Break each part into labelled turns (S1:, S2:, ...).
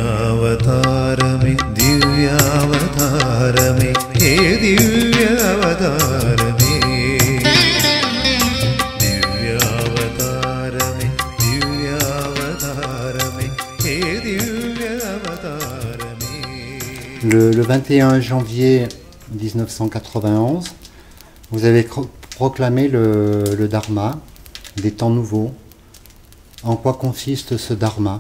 S1: ദിവ്യാവതാരമേ ദിവ്യാവതാരമേ ഹേ ദിവ്യാവതാരമേ ദിവ്യാവതാരമേ ദിവ്യാവതാരമേ ഹേ ദിവ്യാവതാരമേ.
S2: Le 21 janvier 1991, vous avez proclamé le Dharma, des temps nouveaux. En quoi consiste ce Dharma?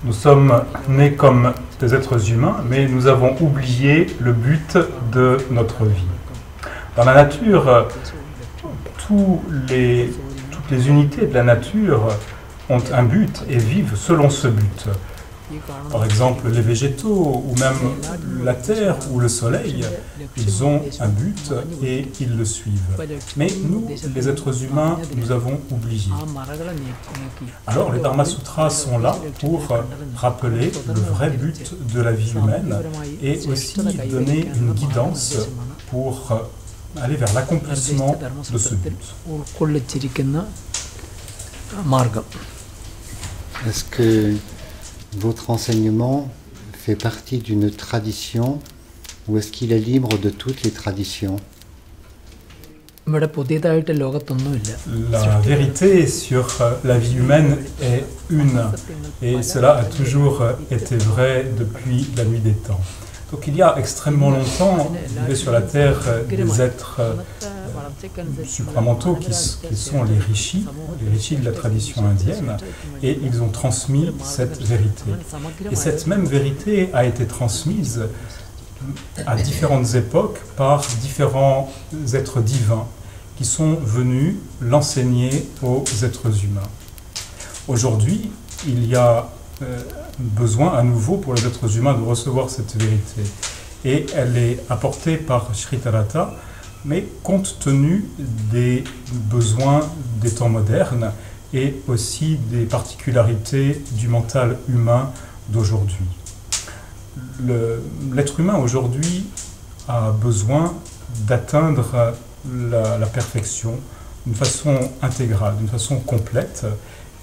S3: Nous sommes nés comme des êtres humains, mais nous avons oublié le but de notre vie. Dans la nature, toutes les unités de la nature ont un but et vivent selon ce but. Par exemple, les végétaux, ou même la terre ou le soleil, ils ont un but et ils le suivent. Mais nous, les êtres humains, nous avons oublié. Alors, les Dharma Sutras sont là pour rappeler le vrai but de la vie humaine et aussi donner une guidance pour aller vers l'accomplissement de ce but.
S2: Est-ce que votre enseignement fait partie d'une tradition ou est-ce qu'il est libre de toutes les traditions?
S3: La vérité sur la vie humaine est une, et cela a toujours été vrai depuis la nuit des temps. Donc il y a extrêmement longtemps, vivaient sur la Terre des êtres supramentaux qui sont les rishis de la tradition indienne, et ils ont transmis cette vérité. Et cette même vérité a été transmise à différentes époques par différents êtres divins qui sont venus l'enseigner aux êtres humains. Aujourd'hui, il y a besoin à nouveau pour les êtres humains de recevoir cette vérité. Et elle est apportée par Sri Tarata, mais compte tenu des besoins des temps modernes et aussi des particularités du mental humain d'aujourd'hui. L'être humain aujourd'hui a besoin d'atteindre la perfection d'une façon intégrale, d'une façon complète,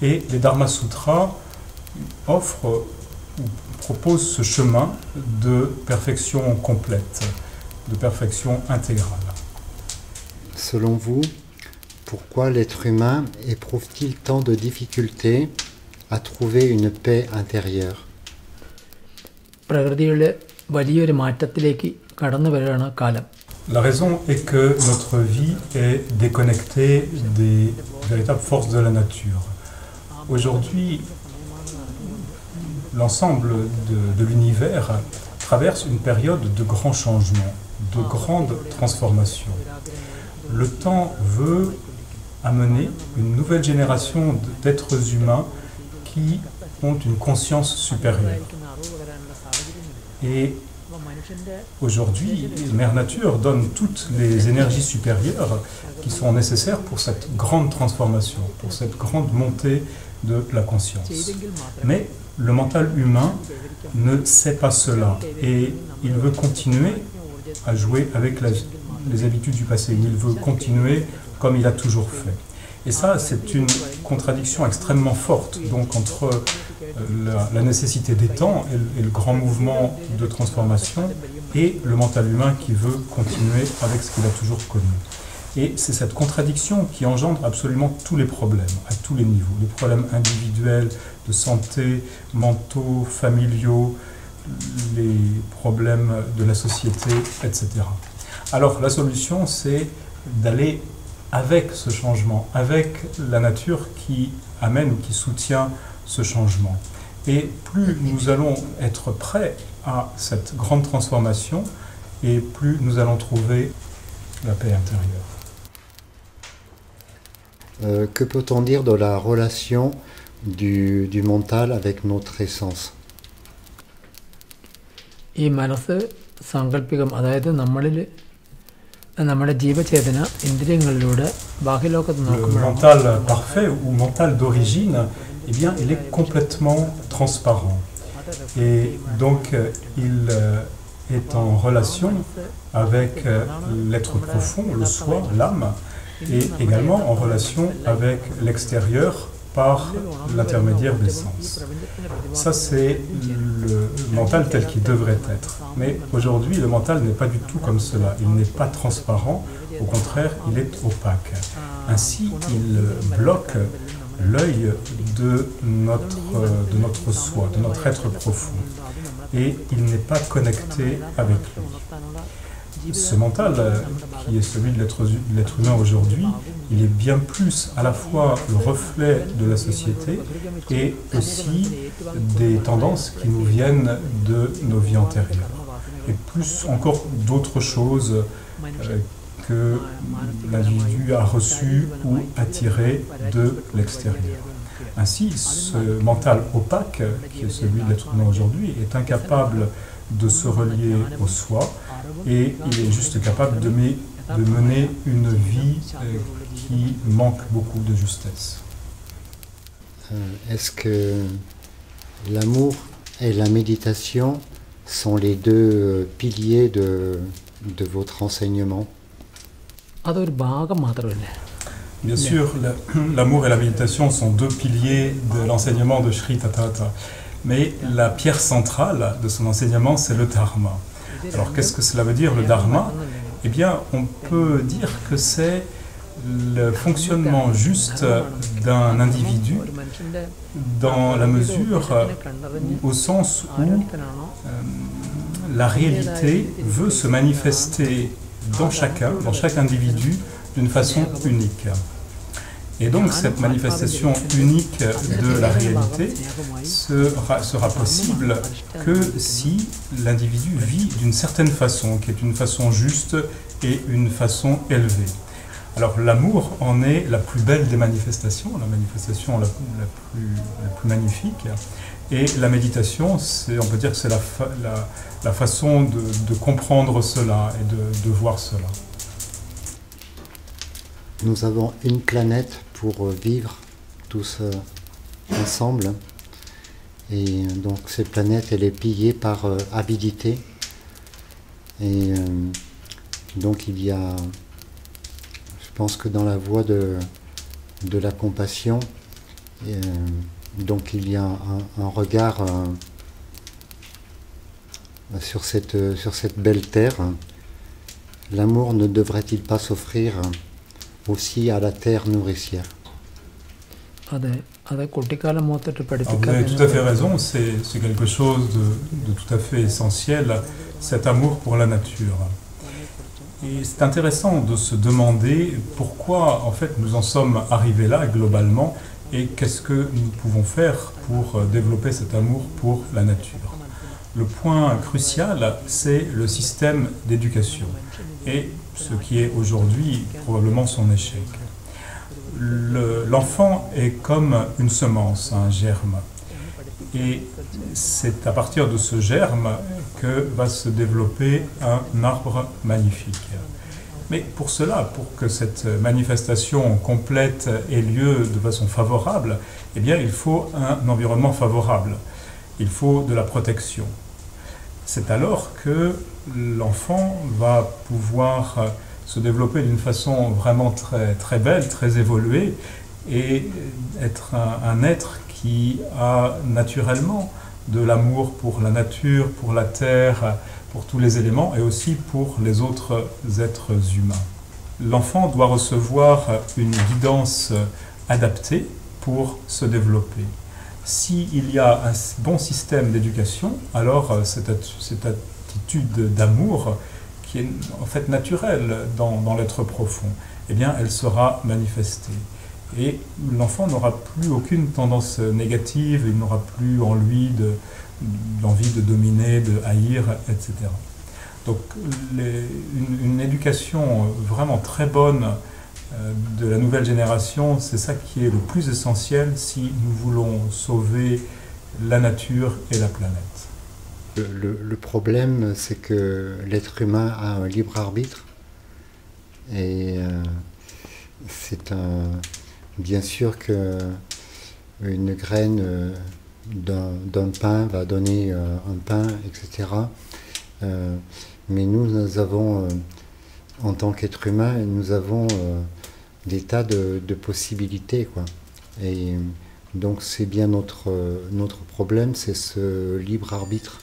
S3: et les Dharma Sutras offrent ou proposent ce chemin de perfection complète, de perfection intégrale.
S2: Selon vous, pourquoi l'être humain éprouve-t-il tant de difficultés à trouver une paix intérieure?
S3: La raison est que notre vie est déconnectée des véritables forces de la nature. Aujourd'hui, l'ensemble de l'univers traverse une période de grands changements, de grandes transformations. Le temps veut amener une nouvelle génération d'êtres humains qui ont une conscience supérieure. Et aujourd'hui, Mère Nature donne toutes les énergies supérieures qui sont nécessaires pour cette grande transformation, pour cette grande montée de la conscience. Mais le mental humain ne sait pas cela et il veut continuer à jouer avec les habitudes du passé. Il veut continuer comme il a toujours fait. Et ça, c'est une contradiction extrêmement forte donc, entre la nécessité des temps et le grand mouvement de transformation et le mental humain qui veut continuer avec ce qu'il a toujours connu. Et c'est cette contradiction qui engendre absolument tous les problèmes, à tous les niveaux. Les problèmes individuels, de santé, mentaux, familiaux, les problèmes de la société, etc. Alors la solution, c'est d'aller avec ce changement, avec la nature qui amène ou qui soutient ce changement. Et plus nous allons être prêts à cette grande transformation, et plus nous allons trouver la paix intérieure.
S2: Que peut-on dire de la relation du mental avec notre essence?
S4: Le
S3: mental parfait ou mental d'origine, eh bien, il est complètement transparent. Et donc, il est en relation avec l'être profond, le soi, l'âme, et également en relation avec l'extérieur par l'intermédiaire des sens. Ça, c'est le mental tel qu'il devrait être. Mais aujourd'hui, le mental n'est pas du tout comme cela. Il n'est pas transparent, au contraire, il est opaque. Ainsi, il bloque l'œil de notre soi, de notre être profond. Et il n'est pas connecté avec lui. Ce mental, qui est celui de l'être humain aujourd'hui, il est bien plus à la fois le reflet de la société et aussi des tendances qui nous viennent de nos vies antérieures. Et plus encore d'autres choses que l'individu a reçues ou attirées de l'extérieur. Ainsi, ce mental opaque, qui est celui de l'être humain aujourd'hui, est incapable de se relier au soi et il est juste capable de mener une vie qui manque beaucoup de justesse.
S2: Est-ce que l'amour et la méditation sont les deux piliers de votre enseignement?
S3: Bien sûr, l'amour et la méditation sont deux piliers de l'enseignement de Sri Tathagata. Mais la pierre centrale de son enseignement, c'est le dharma. Alors qu'est-ce que cela veut dire, le dharma? Eh bien, on peut dire que c'est le fonctionnement juste d'un individu dans la mesure, au sens où la réalité veut se manifester dans chaque individu d'une façon unique. Et donc cette manifestation unique de la réalité sera possible que si l'individu vit d'une certaine façon, qui est une façon juste et une façon élevée. Alors l'amour en est la plus belle des manifestations, la manifestation la plus magnifique. Et la méditation, on peut dire que c'est la façon de comprendre cela et de voir cela.
S2: Nous avons une planète pour vivre tous ensemble. Et donc cette planète, elle est pillée par avidité. Et donc il y a, je pense que dans la voie de la compassion, donc il y a un regard sur cette belle terre. L'amour ne devrait-il pas s'offrir aussi à la terre nourricière?
S3: Vous avez tout à fait raison, c'est quelque chose de tout à fait essentiel, cet amour pour la nature. Et c'est intéressant de se demander pourquoi en fait nous en sommes arrivés là globalement et qu'est-ce que nous pouvons faire pour développer cet amour pour la nature. Le point crucial, c'est le système d'éducation et ce qui est aujourd'hui probablement son échec. L'enfant est comme une semence, un germe. Et c'est à partir de ce germe que va se développer un arbre magnifique. Mais pour cela, pour que cette manifestation complète ait lieu de façon favorable, eh bien, il faut un environnement favorable. Il faut de la protection. C'est alors que l'enfant va pouvoir se développer d'une façon vraiment très, très belle, très évoluée, et être un être qui a naturellement de l'amour pour la nature, pour la terre, pour tous les éléments, et aussi pour les autres êtres humains. L'enfant doit recevoir une guidance adaptée pour se développer. S'il y a un bon système d'éducation, alors cette attitude d'amour, qui est en fait naturelle dans l'être profond, eh bien, elle sera manifestée. Et l'enfant n'aura plus aucune tendance négative, il n'aura plus en lui l'envie de dominer, de haïr, etc. Donc une éducation vraiment très bonne de la nouvelle génération, c'est ça qui est le plus essentiel si nous voulons sauver la nature et la planète.
S2: Le problème, c'est que l'être humain a un libre arbitre et bien sûr qu'une graine d'un pain va donner un pain, etc. Mais nous avons, en tant qu'être humain, nous avons des tas de possibilités, quoi. Et Donc c'est bien notre problème, c'est ce libre arbitre.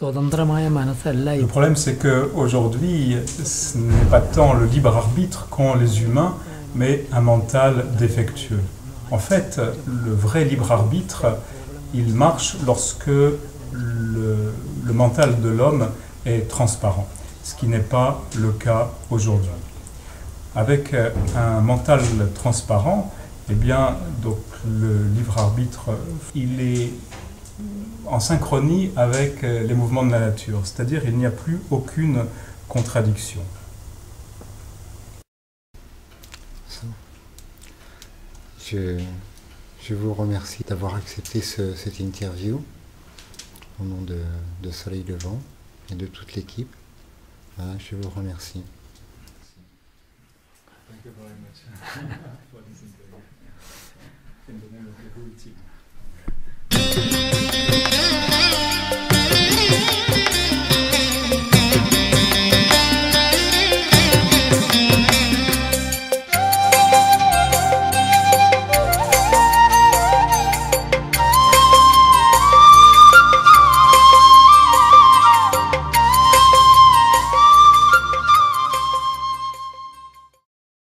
S3: Le problème, c'est qu'aujourd'hui, ce n'est pas tant le libre arbitre qu'ont les humains, mais un mental défectueux. En fait, le vrai libre arbitre, il marche lorsque le mental de l'homme est transparent, ce qui n'est pas le cas aujourd'hui. Avec un mental transparent, eh bien, donc, le libre arbitre, il est en synchronie avec les mouvements de la nature, c'est-à-dire il n'y a plus aucune contradiction.
S2: Je vous remercie d'avoir accepté cette interview au nom de Soleil Levant et de toute l'équipe. Voilà, je vous remercie.
S3: Thank you very much for this interview. In the name of the whole team.